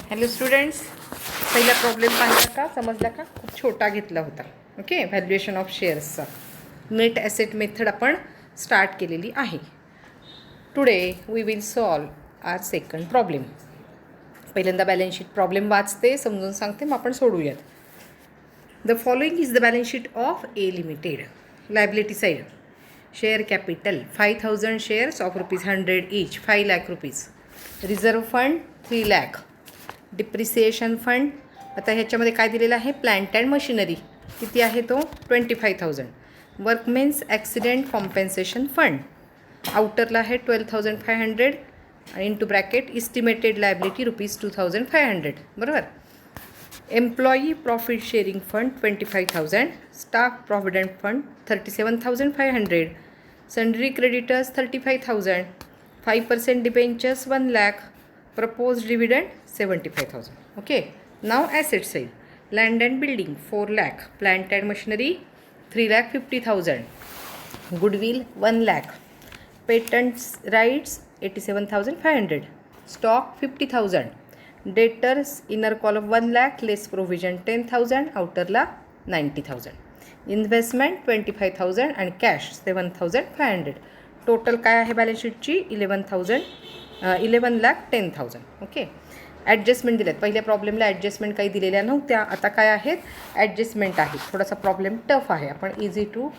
Hello students, पहिला problem पाहिला का, समजला का? खूप छोटा घेतला होता. ओके, व्हॅल्युएशन ऑफ शेअर्सचा नेट ॲसेट मेथड आपण स्टार्ट केलेली आहे. Today we will solve our second problem. पहिल्यांदा बॅलन्स शीट प्रॉब्लेम वाचते, समजून सांगते, मग आपण सोडूयात. The following is the balance sheet of A limited. Liability side, share capital 5000 shares of ₹100 each, 5 lakh rupees. Reserve fund 3 lakh. Depreciation fund, आता ह्याच्यामध्ये काय दिलेलं आहे, प्लांट अँड मशिनरी किती आहे तो 25,000. वर्कमेन्स ॲक्सिडेंट कॉम्पेन्सेशन फंड आउटरला आहे 12,500 आणि इंटू ब्रॅकेट इस्टिमेटेड लायबिलिटी ₹2,500. बरोबर. Employee profit sharing fund 25,000. Staff provident fund 37,500. Sundry creditors 35,000. 5% debentures 1 lakh. Proposed dividend 75,000. Okay. Now asset side. Land and building 4 lakh. Plant and machinery 3,50,000. Goodwill 1 lakh. Patents rights 87,500. Stock 50,000. Debtors inner column 1 lakh less provision 10,000. Outer la 90,000. Investment 25,000 and cash 7,500. Total काय आहे balance शीटची 11,10,000. Okay. Adjustment दिल्यात. पहिल्या प्रॉब्लेमला adjustment काही दिलेल्या नव्हत्या, आता काय आहेत, ॲडजस्टमेंट आहेत. थोडासा प्रॉब्लेम टफ आहे, आपण इझी टू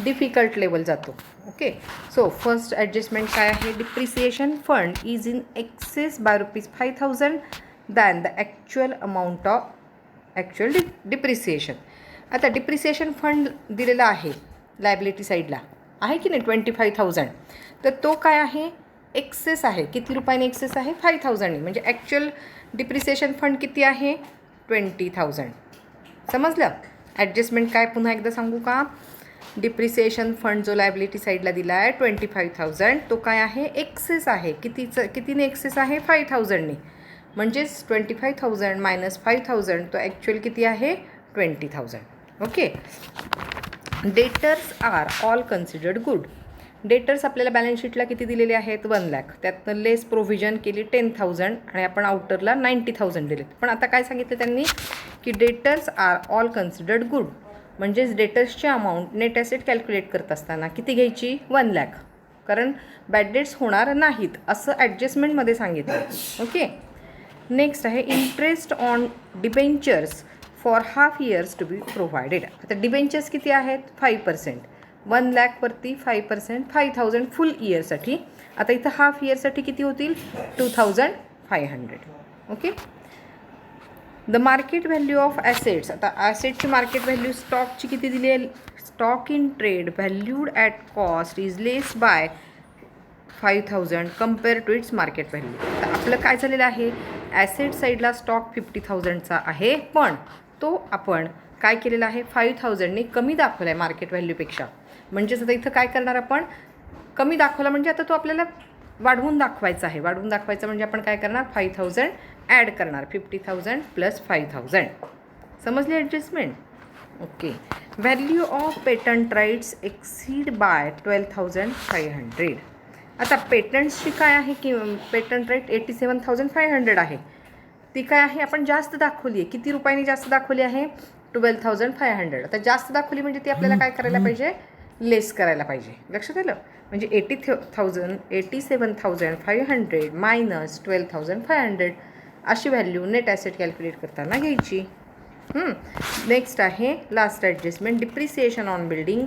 डिफिकल्ट लेवल जातो. ओके. सो फर्स्ट ॲडजस्टमेंट काय आहे, depreciation fund is in excess by ₹5,000 than the actual amount of actual depreciation. आता डिप्रिसिएशन फंड दिलेला आहे लायबिलिटी साईडला, आहे की नाही 25,000. तर तो काय आहे, एक्सेस आहे. किती रुपयाने एक्सेस आहे, 5,000. म्हणजे ॲक्च्युअल डिप्रिसिएशन फंड किती आहे, 20,000. समजलं. ॲडजस्टमेंट काय पुन्हा एकदा सांगू का, डिप्रिसिएशन फंड जो लायबिलिटी साईडला दिला आहे 25,000, तो काय आहे, एक्सेस आहे. कितीने एक्सेस आहे, 5,000ने. म्हणजेच 25,000 मायनस 5,000, तो ॲक्च्युअल किती आहे, 20,000. Okay. Debtors are all considered good. Debtors आपल्याला बॅलन्स शीटला किती दिलेले आहेत, 1 लाख. त्यातनं लेस प्रोव्हिजन केली 10,000 आणि आपण आउटरला 90,000 दिलेत. पण आता काय सांगितलं त्यांनी, की debtors are all considered good. म्हणजेच डेटर्सची अमाऊंट नेट ॲसेट कॅल्क्युलेट करत असताना किती घ्यायची, 1 लाख. कारण बॅड डेट्स होणार नाहीत असं ॲडजस्टमेंटमध्ये सांगितलं. ओके. नेक्स्ट आहे interest on debentures for half years to be provided. आता डिबेंचर्स किती आहेत, 5%. 1 लाखवरती 5%, 5,000 फुल इयरसाठी. आता इथं हाफ इयरसाठी किती होतील, 2,500. Okay. The market value of assets, आता ॲसेटची मार्केट व्हॅल्यू स्टॉकची किती दिली आहे, stock in trade valued at cost is less by 5,000 compare to its market value. तर आपलं काय झालेलं आहे, ॲसेट साईडला स्टॉक 50,000चा आहे, पण तो आपण काय केलेला आहे, 5,000ने कमी दाखवला आहे मार्केट व्हॅल्यूपेक्षा. म्हणजेच आता इथं काय करणार, आपण कमी दाखवला म्हणजे आता तो आपल्याला वाढवून दाखवायचा आहे. वाढवून दाखवायचा म्हणजे आपण काय करणार, 5,000 ॲड करणार, 50,000 प्लस 5,000. समजली adjustment. Okay. Value of patent rights exceed by 12,500. आता पेटंट्सची काय आहे, की पेटंट राईट 87,500 आहे. ती काय आहे, आपण जास्त दाखवली आहे. किती रुपयांनी जास्त दाखवली आहे, 12,500. आता जास्त दाखवली म्हणजे ती आपल्याला काय करायला पाहिजे, लेस करायला पाहिजे. लक्षात आलं. म्हणजे 87,500 मायनस 12,500 अशी व्हॅल्यू नेट ॲसेट कॅल्क्युलेट करताना घ्यायची. नेक्स्ट आहे last adjustment, depreciation on building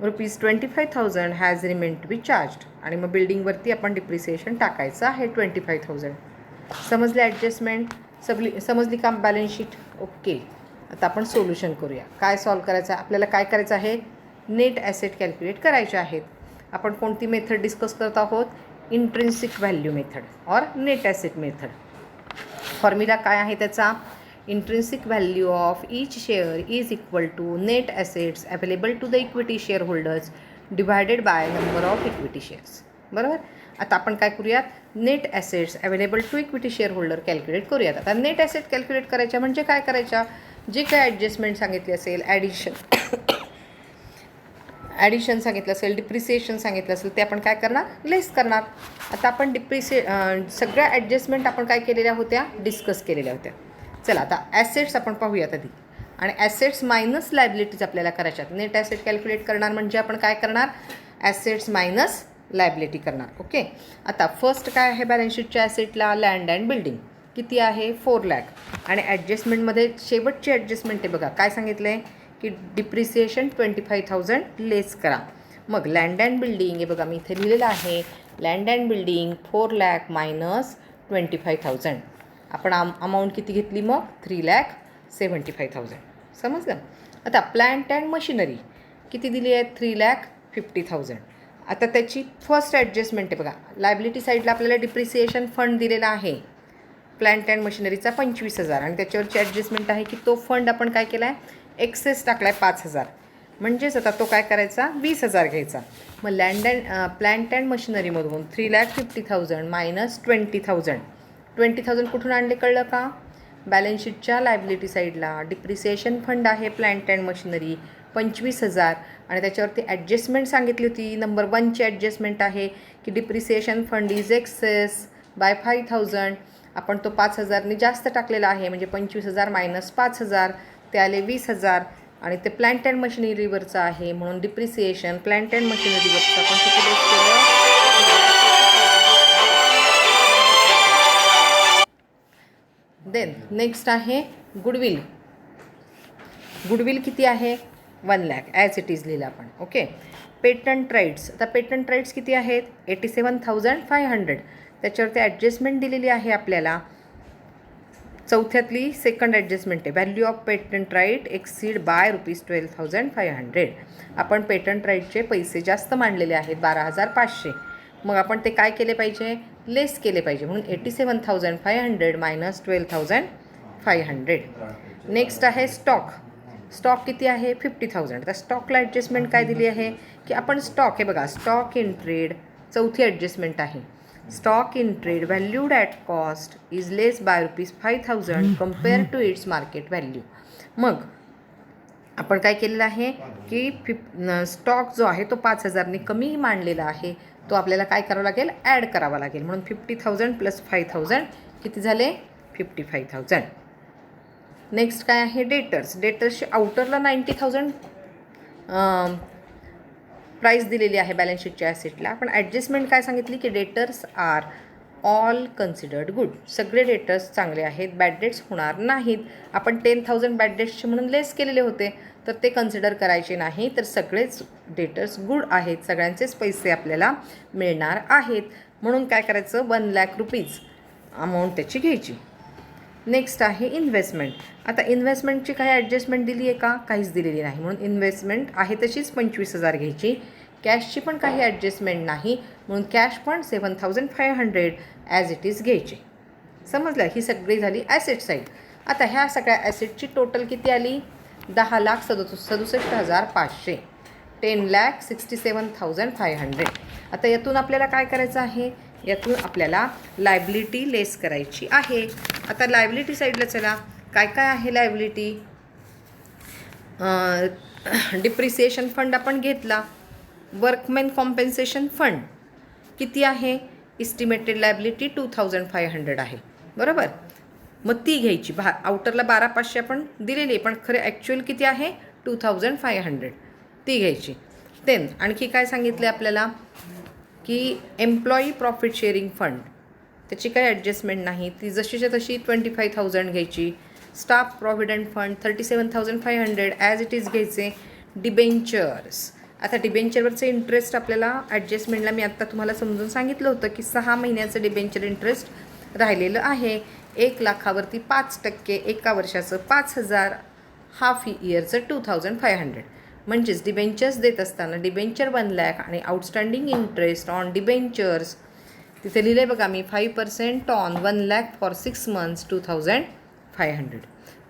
₹25,000 has remain to be charged. आणि मग बिल्डिंगवरती आपण डिप्रिसिएशन टाकायचं आहे 25,000. समजले ॲडजस्टमेंट, समजली का बॅलन्स शीट. ओके. आता आपण सोल्युशन करूया. काय सॉल्व करायचं आहे आपल्याला, काय करायचं आहे, नेट ॲसेट कॅल्क्युलेट करायचे आहेत. आपण कोणती मेथड डिस्कस करत आहोत, intrinsic value method or net asset method. Formula काय आहे त्याचा, intrinsic value of each share is equal to net assets available to the equity share holders divided by number of equity shares. बरोबर. आता आपण काय करूयात, net assets available to equity share holder calculate करूयात. आता नेट ॲसेट कॅल्क्युलेट करायच्या म्हणजे काय करायच्या, जे काय ॲडजस्टमेंट सांगितली असेल, ॲडिशन सांगितलं असेल, डिप्रिसिएशन सांगितलं असेल, ते आपण काय करणार, लेस करणार. आता आपण सगळ्या ॲडजस्टमेंट आपण काय केलेल्या होत्या, डिस्कस केलेल्या होत्या. चला आता ॲसेट्स आपण पाहूयात आधी. आणि ॲसेट्स मायनस लायबिलिटीज आपल्याला करायच्यात. नेट ॲसेट कॅल्क्युलेट करणार म्हणजे आपण काय करणार, ॲसेट्स मायनस लायबिलिटी करणार. ओके. आता फर्स्ट काय आहे बॅलन्स शीटच्या ॲसेटला, लँड अँड बिल्डिंग किती आहे, 4 लाख. आणि ॲडजस्टमेंटमध्ये शेवटची ॲडजस्टमेंट आहे बघा, काय सांगितलं आहे की डिप्रिसिएशन 25,000 लेस करा. मग लँड अँड बिल्डिंग हे बघा, मी इथे लिहिलेलं आहे, land and building 4 lakh minus 25,000. आपण अमाऊंट किती घेतली मग, 3,75,000. समजलं. आता प्लांट अँड मशिनरी किती दिली आहे, 3,50,000. आता त्याची फर्स्ट ॲडजस्टमेंट आहे बघा, लायबिलिटी साईडला आपल्याला डिप्रिसिएशन फंड दिलेला आहे प्लांट अँड मशिनरीचा 25,000 आणि त्याच्यावरची ॲडजस्टमेंट आहे की तो फंड आपण काय केला आहे, एक्सेस टाकला आहे 5,000. म्हणजेच आता तो काय करायचा, 20,000 घ्यायचा. मग प्लांट अँड मशिनरीमधून 3,50,000 मायनस 20,000. 20,000 कुठून आणले कळलं का, बॅलन्स शीटच्या लायबिलिटी साईडला डिप्रिसिएशन फंड आहे प्लांट अँड मशिनरी 25,000 आणि त्याच्यावरती ॲडजस्टमेंट सांगितली होती. नंबर 1ची ॲडजस्टमेंट आहे की depreciation fund is excess by 5,000. आपण तो 5,000नी जास्त टाकलेला आहे म्हणजे 25,000 मायनस 5,000 ते आले 20,000. आणि ते प्लांट अँड मशिनरीवरचं आहे म्हणून डिप्रिसिएशन प्लांट अँड मशिनरीवरचं आपण किती लेस केलं. देन नेक्स्ट आहे गुडविल. गुडविल किती आहे, 1 लाख ॲज इट इज लिहिलं आपण. ओके. पेटंट राईट्स, आता पेटंट राईट्स किती आहेत, 87,500. त्याच्यावरती ॲडजस्टमेंट दिलेली आहे आपल्याला. चौथ्यातली सेकंड ॲडजस्टमेंट आहे, value of patent right exceed by ₹12,500. आपण पेटंट राईटचे पैसे जास्त मांडलेले आहेत 12,500. मग आपण ते काय केले पाहिजे, लेस केले पाहिजे. म्हणून 87,500 मायनस 12,500. नेक्स्ट आहे स्टॉक. स्टॉक किती आहे, 50,000. तर स्टॉकला ॲडजस्टमेंट काय दिली आहे की आपण स्टॉक हे बघा, स्टॉक इन ट्रेड चौथी ॲडजस्टमेंट आहे. Stock in trade valued at cost is less by ₹5,000 compare to its market value. मग आपण काय केलेलं आहे की स्टॉक जो आहे तो 5,000नी कमी मांडलेला आहे, तो आपल्याला काय करावं लागेल, ॲड करावा लागेल. म्हणून 50,000 प्लस 5,000 किती झाले, 55,000. नेक्स्ट काय आहे डेटर्स. डेटर्सची आउटरला 90,000 प्राईस दिलेली आहे बॅलन्स शीटच्या ॲसेटला. पण ॲडजस्टमेंट काय सांगितली की debtors are all considered good. सगळे डेटर्स चांगले आहेत, बॅड डेट्स होणार नाहीत. आपण 10,000 बॅड डेट्सचे म्हणून लेस केलेले होते तर ते कन्सिडर करायचे नाही. तर सगळेच डेटर्स गुड आहेत, सगळ्यांचेच पैसे आपल्याला मिळणार आहेत. म्हणून काय करायचं, 1 लाख रुपीज अमाऊंट त्याची घ्यायची. नेक्स्ट आहे इन्व्हेस्टमेंट. आता इन्व्हेस्टमेंटची काही ॲडजस्टमेंट दिली आहे का, काहीच दिलेली नाही. म्हणून इन्व्हेस्टमेंट आहे तशीच 25,000 घ्यायची. कॅशची पण काही ॲडजस्टमेंट नाही म्हणून कॅश पण 7,500 ॲज इट इज घ्यायची. समजलं, ही सगळी झाली ॲसेट साईड. आता ह्या सगळ्या ॲसेटची टोटल किती आली, 10,67,500. 10,67,500. आता यातून आपल्याला काय करायचं आहे, यातून आपल्याला लायबिलिटी लेस करायची आहे. आता लायबिलिटी साईडला चला, काय काय आहे लायबिलिटी. डिप्रिसिएशन फंड आपण घेतला. वर्कमॅन कॉम्पेन्सेशन फंड किती आहे, इस्टिमेटेड लायबिलिटी 2,500 आहे, बरोबर. मग ती घ्यायची. आउटरला 12,500 आपण दिलेली आहे पण खरे ॲक्च्युअल किती आहे, 2,500. ती घ्यायची. देन आणखी काय सांगितले आपल्याला की एम्प्लॉई प्रॉफिट शेअरिंग फंड, त्याची काही ॲडजस्टमेंट नाही, ती जशीच्या तशी 25,000 घ्यायची. Staff provident fund 37,500 as it is घ्यायचे. डिबेंचर्स, आता डिबेंचरवरचं इंटरेस्ट आपल्याला ॲडजस्टमेंटला मी आत्ता तुम्हाला समजून सांगितलं होतं की 6 महिन्याचं डिबेंचर इंटरेस्ट राहिलेलं आहे. 1 लाखावरती 5%, एका वर्षाचं 5,000, हाफ इयरचं 2,500. म्हणजेच डिबेंचर्स देत असताना डिबेंचर 1 लाख आणि आउटस्टँडिंग इंटरेस्ट ऑन डिबेंचर्स तिथे लिहिले बघा मी 5% on 1 lakh for 6 months 2,500.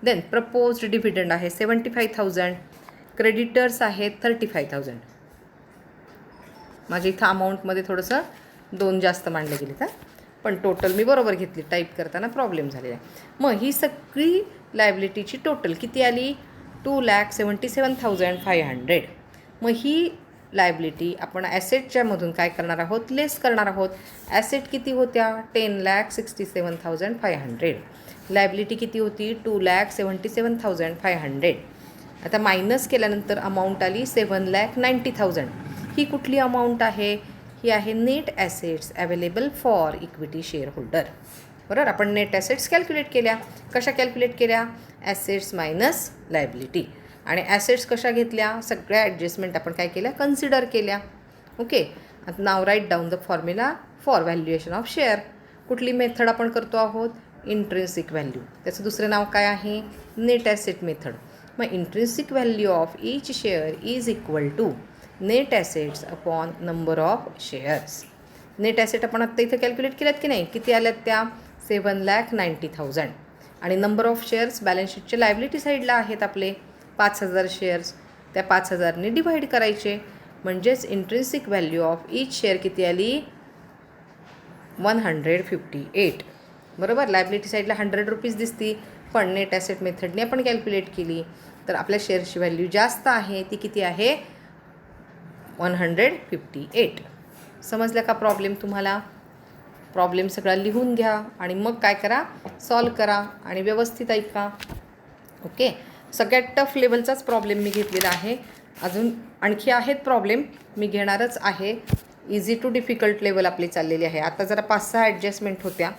Then proposed dividend आहे 75,000. क्रेडिटर्स आहेत 35,000. माझ्या इथं अमाऊंटमध्ये थोडंसं 2 जास्त मांडले गेले तर पण टोटल मी बरोबर घेतली, टाईप करताना प्रॉब्लेम झालेला आहे. मग ही सगळी लायबिलिटीची टोटल किती आली, 2,77,500. मग ही लायबिलिटी आपण ॲसेटच्यामधून काय करणार आहोत, लेस करणार आहोत. ॲसेट किती होत्या, 10,67,500. लायबिलिटी किती होती, 2,77,500. आता मायनस केल्यानंतर अमाऊंट आली 7,90,000. ही कुठली अमाऊंट आहे, ही आहे net assets available for equity share holder. बरोबर, आपण नेट ॲसेट्स कॅल्क्युलेट केल्या. कशा कॅल्क्युलेट केल्या, ॲसेट्स मायनस लायबिलिटी. आणि ॲसेट्स कशा घेतल्या, सगळ्या ॲडजस्टमेंट आपण काय केल्या, कन्सिडर केल्या. ओके, आता now write down the formula for valuation of share. कुठली मेथड आपण करतो आहोत, इंट्रिन्सिक व्हॅल्यू. त्याचं दुसरं नाव काय आहे, नेट ॲसेट मेथड. मग intrinsic value of each share is equal to net assets upon number of shares. Net asset आपण आत्ता इथं कॅल्क्युलेट केल्यात की नाही, किती आल्यात त्या, 7,90,000. आणि नंबर ऑफ शेअर्स बॅलन्स शीटच्या लायबिलिटी साईडला आहेत आपले 5,000 शेअर्स. त्या 5,000ने डिव्हाइड करायचे, म्हणजेच intrinsic value of each share किती आली, 158. बरोबर, लायबिलिटी साईडला 100 रुपीज दिसती, पण नेट ॲसेट मेथडने आपण कॅल्क्युलेट केली तर आपल्या शेअरची व्हॅल्यू जास्त आहे, ती किती आहे, 158. समजलं का प्रॉब्लेम तुम्हाला. प्रॉब्लेम सगळा लिहून घ्या आणि मग काय करा, सॉल्व करा आणि व्यवस्थित ऐका. ओके, सगळ्यात टफ लेवलचाच प्रॉब्लेम मी घेतलेला आहे. अजून आणखी आहेत प्रॉब्लेम, मी घेणारच आहे. इझी टू डिफिकल्ट लेवल आपली चाललेली आहे. आता जरा 5-6 ॲडजस्टमेंट होत्या,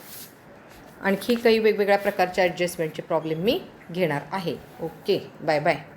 आणखी काही वेगवेगळ्या प्रकारच्या ॲडजस्टमेंटचे प्रॉब्लेम मी घेणार आहे. Okay, bye bye.